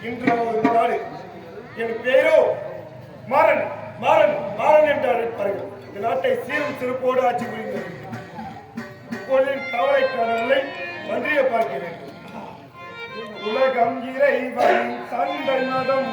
இன்று ஒரு நாடு என் பேரோ மாறன் மாறன் மாறன் என்று அழைப்பார்கள். இந்த நாட்டை சீரும் சிறப்போடு ஆட்சி புரிந்தது. இப்பொழுது தவறை காணவில்லை, நன்றியை பார்க்க வேண்டும். உலகம் இறைவன் சந்தை மதம்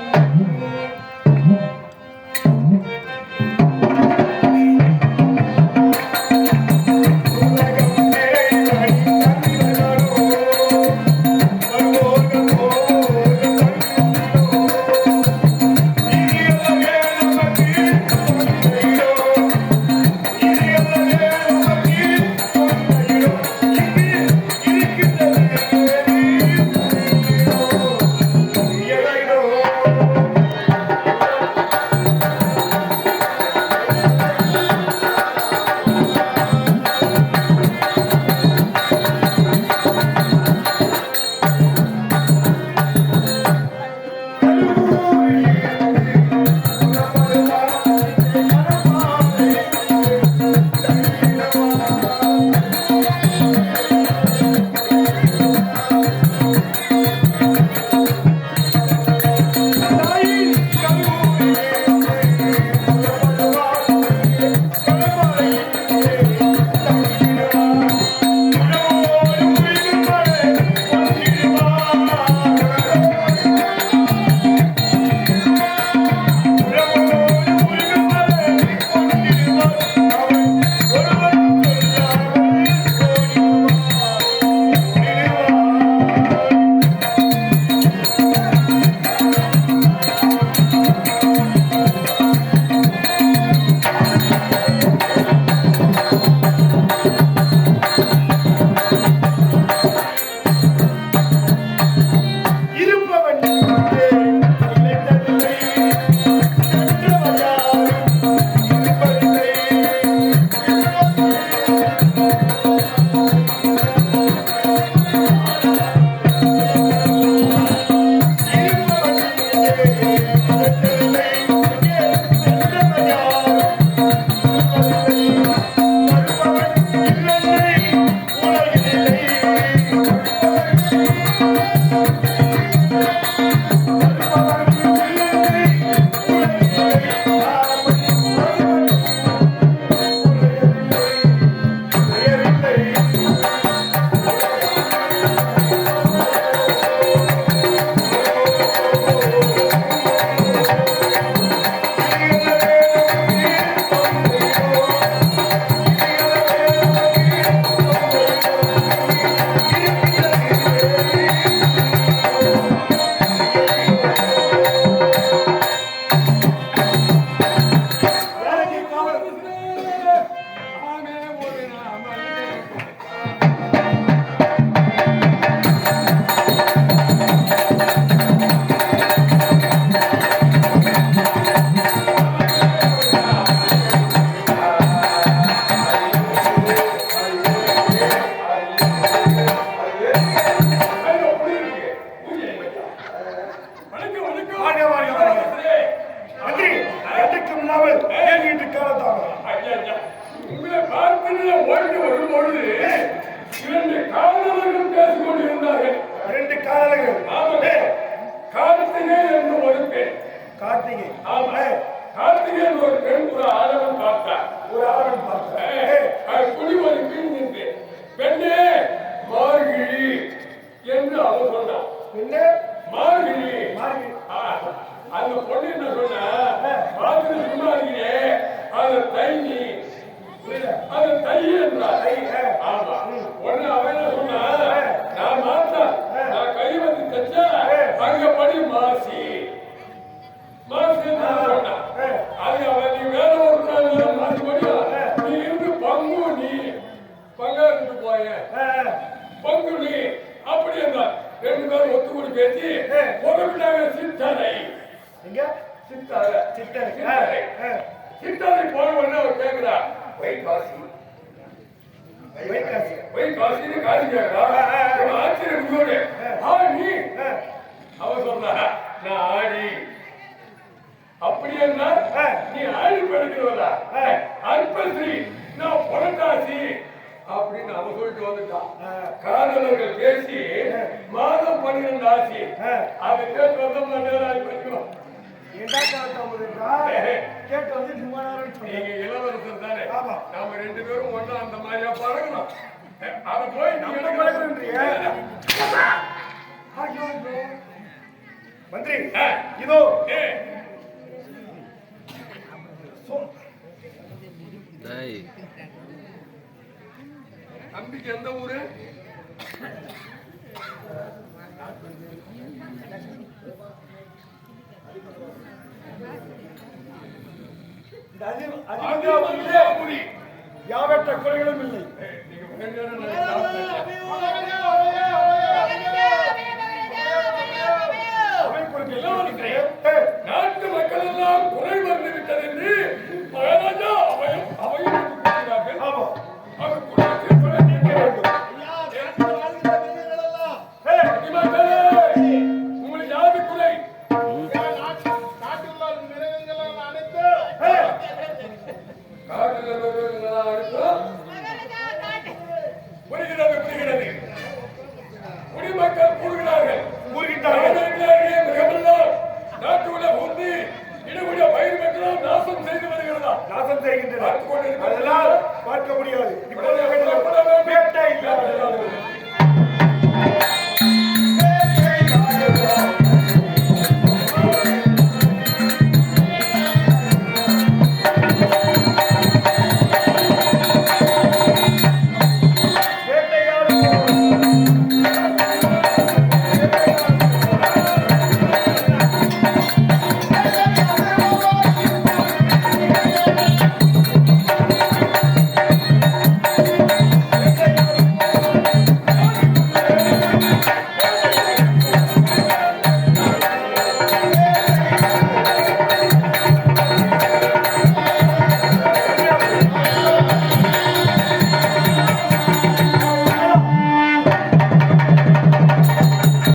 அப்படி அப்படின்னு அவ சொல்லிட்டு வந்துட்டான். காதலர்கள் பேசி மாதம் 12 ஆசி அதை கேட்டு வந்தோம்னா நேரம் ஆகி பண்ணிக்கலாம். கேட்டு வந்து சும்மா நேரம் நீங்க இளவரசர் தானே, நாம 2 பேரும் ஒண்ணா அந்த மாதிரியா பழகணும். அதை போய் நீங்க பழகுறீங்க. மந்திரி இதோ தம்பிக்கு எந்த ஊரு? யாவற்ற குறைகளும் இல்லை. நாட்டு மக்கள் எல்லாம் குறை வந்து விட்டது என்று மகாராஜா அவையும் அவர் குறைக்கு குறை நீக்க வேண்டும். உங்களுக்கு யாரு குறை? புரிகிறது புரிகிறது. குடிமக்கள் கூறுகிறார்கள் மிகமெல்லாம் நாட்டுக்குள்ள புகுந்து இடக்கூடிய பயிர் மக்களும் நாசம் செய்து வருகிறதா? நாசம் செய்கின்றனர். அதெல்லாம் பார்க்க முடியாது. இப்போது